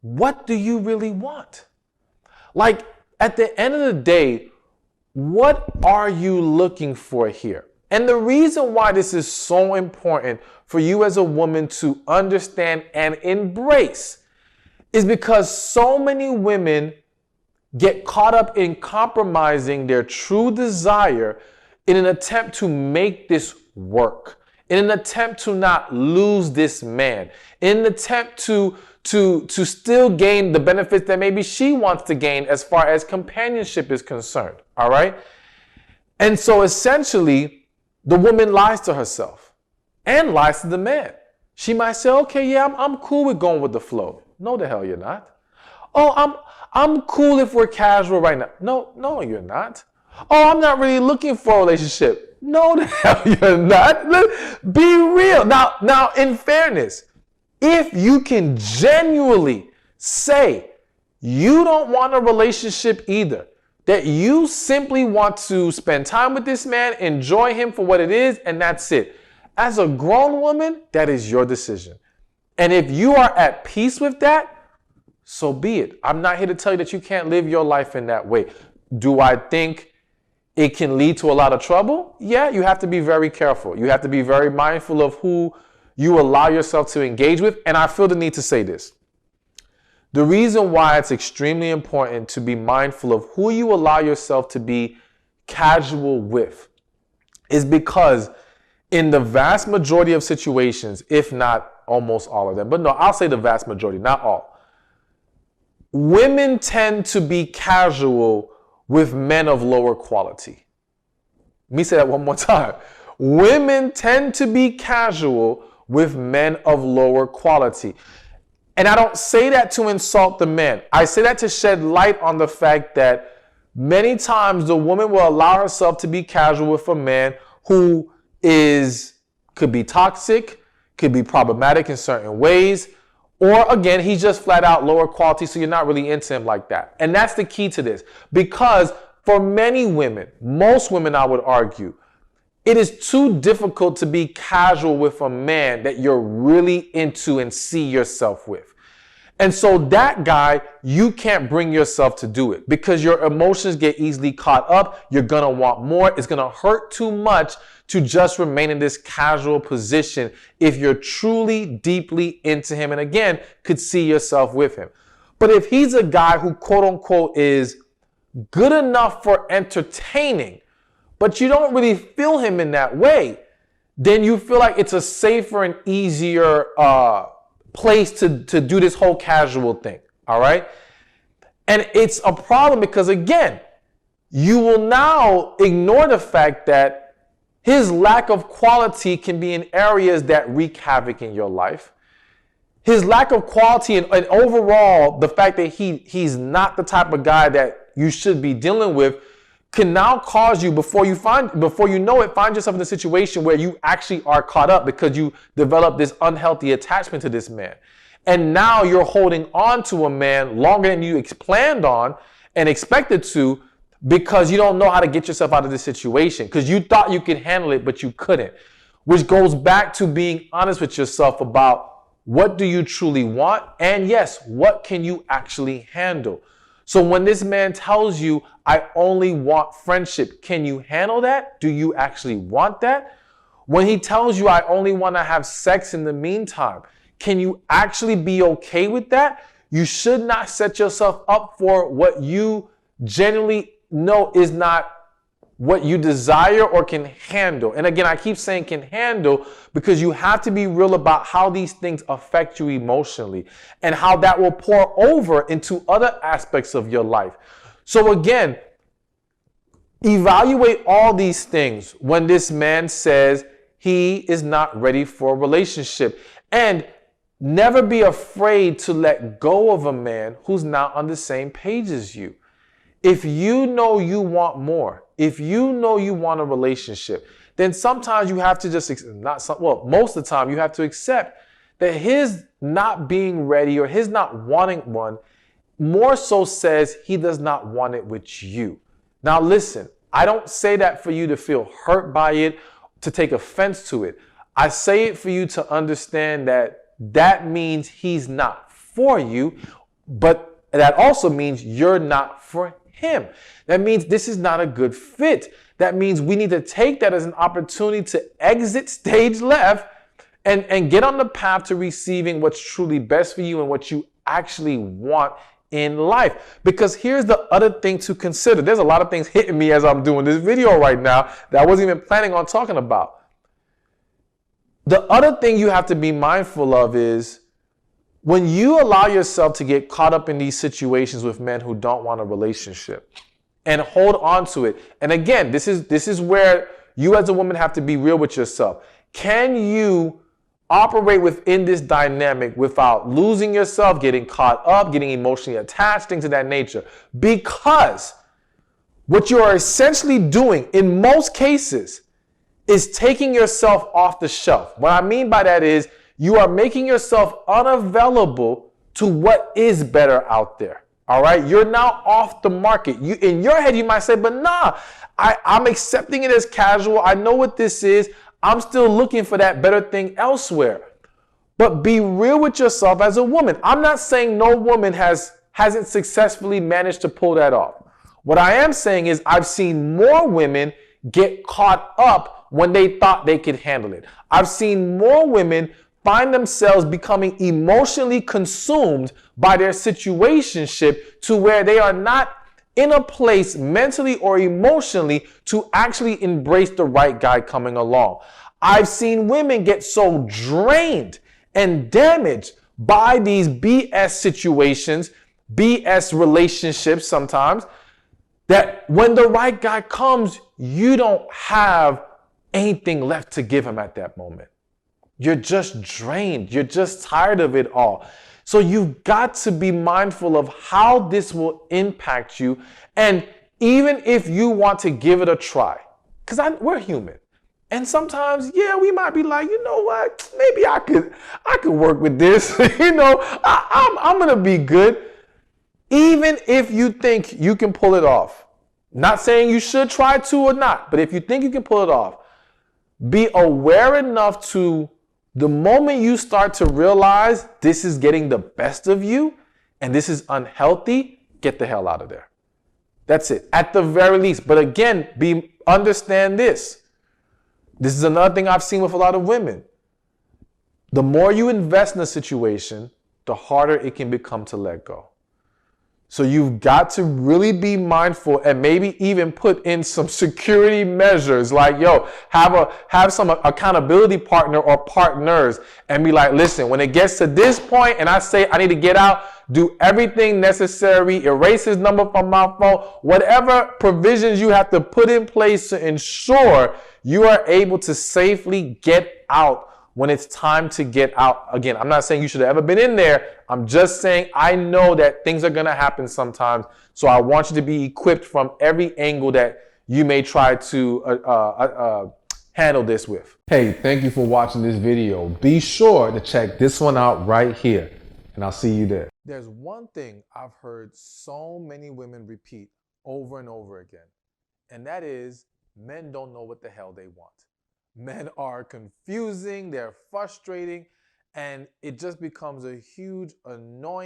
what do you really want? Like, at the end of the day, what are you looking for here? And the reason why this is so important for you as a woman to understand and embrace is because so many women get caught up in compromising their true desire in an attempt to make this work, in an attempt to not lose this man, in an attempt to still gain the benefits that maybe she wants to gain as far as companionship is concerned, all right? And so essentially, the woman lies to herself and lies to the man. She might say, okay, yeah, I'm cool with going with the flow. No, the hell you're not. Oh, I'm cool if we're casual right now. No, you're not. Oh, I'm not really looking for a relationship. No, the hell you're not. Be real. Now, in fairness, if you can genuinely say you don't want a relationship either, that you simply want to spend time with this man, enjoy him for what it is, and that's it. As a grown woman, that is your decision. And if you are at peace with that, so be it. I'm not here to tell you that you can't live your life in that way. Do I think it can lead to a lot of trouble? Yeah, you have to be very careful. You have to be very mindful of who you allow yourself to engage with. And I feel the need to say this. The reason why it's extremely important to be mindful of who you allow yourself to be casual with is because in the vast majority of situations, if not almost all of them, but no, I'll say the vast majority, not all, women tend to be casual with men of lower quality. Let me say that one more time. Women tend to be casual with men of lower quality. And I don't say that to insult the men. I say that to shed light on the fact that many times the woman will allow herself to be casual with a man who could be toxic, could be problematic in certain ways, or again, he's just flat out lower quality, so you're not really into him like that. And that's the key to this. Because for many women, most women I would argue, it is too difficult to be casual with a man that you're really into and see yourself with. And so that guy, you can't bring yourself to do it because your emotions get easily caught up. You're going to want more. It's going to hurt too much to just remain in this casual position if you're truly deeply into him and again, could see yourself with him. But if he's a guy who quote unquote is good enough for entertaining, but you don't really feel him in that way, then you feel like it's a safer and easier place to do this whole casual thing, all right? And it's a problem because, again, you will now ignore the fact that his lack of quality can be in areas that wreak havoc in your life. His lack of quality and overall, the fact that he's not the type of guy that you should be dealing with can now cause you, before you know it, find yourself in a situation where you actually are caught up because you develop this unhealthy attachment to this man. And now you're holding on to a man longer than you planned on and expected to because you don't know how to get yourself out of this situation because you thought you could handle it, but you couldn't. Which goes back to being honest with yourself about what do you truly want? And yes, what can you actually handle? So when this man tells you, I only want friendship, can you handle that? Do you actually want that? When he tells you, I only want to have sex in the meantime, can you actually be okay with that? You should not set yourself up for what you genuinely know is not what you desire or can handle. And again, I keep saying can handle because you have to be real about how these things affect you emotionally and how that will pour over into other aspects of your life. So again, evaluate all these things when this man says he is not ready for a relationship. And never be afraid to let go of a man who's not on the same page as you. If you know you want more, if you know you want a relationship, then sometimes you have to just, most of the time you have to accept that his not being ready or his not wanting one more so says he does not want it with you. Now listen, I don't say that for you to feel hurt by it, to take offense to it. I say it for you to understand that that means he's not for you, But that also means you're not for him. That means this is not a good fit. That means we need to take that as an opportunity to exit stage left and get on the path to receiving what's truly best for you and what you actually want in life. Because here's the other thing to consider. There's a lot of things hitting me as I'm doing this video right now that I wasn't even planning on talking about. The other thing you have to be mindful of is when you allow yourself to get caught up in these situations with men who don't want a relationship and hold on to it. And again, this is where you as a woman have to be real with yourself. Can you operate within this dynamic without losing yourself, getting caught up, getting emotionally attached, things of that nature? Because what you are essentially doing in most cases is taking yourself off the shelf. What I mean by that is you are making yourself unavailable to what is better out there. All right. You're now off the market. In your head, you might say, but nah, I'm accepting it as casual. I know what this is. I'm still looking for that better thing elsewhere. But be real with yourself as a woman. I'm not saying no woman hasn't successfully managed to pull that off. What I am saying is I've seen more women get caught up when they thought they could handle it. I've seen more women find themselves becoming emotionally consumed by their situationship to where they are not in a place mentally or emotionally to actually embrace the right guy coming along. I've seen women get so drained and damaged by these BS situations, BS relationships sometimes, that when the right guy comes, you don't have anything left to give him at that moment. You're just drained. You're just tired of it all. So you've got to be mindful of how this will impact you. And even if you want to give it a try, because we're human. And sometimes, yeah, we might be like, you know what? Maybe I could work with this. I'm going to be good. Even if you think you can pull it off, not saying you should try to or not, but if you think you can pull it off, be aware enough to the moment you start to realize this is getting the best of you and this is unhealthy, get the hell out of there. That's it, at the very least. But again, understand this. This is another thing I've seen with a lot of women. The more you invest in a situation, the harder it can become to let go. So you've got to really be mindful and maybe even put in some security measures like, have some accountability partner or partners and be like, listen, when it gets to this point and I say I need to get out, do everything necessary, erase his number from my phone, whatever provisions you have to put in place to ensure you are able to safely get out when it's time to get out. Again, I'm not saying you should have ever been in there. I'm just saying I know that things are going to happen sometimes. So I want you to be equipped from every angle that you may try to handle this with. Hey, thank you for watching this video. Be sure to check this one out right here, and I'll see you there. There's one thing I've heard so many women repeat over and over again, and that is men don't know what the hell they want. Men are confusing, they're frustrating, and it just becomes a huge annoyance.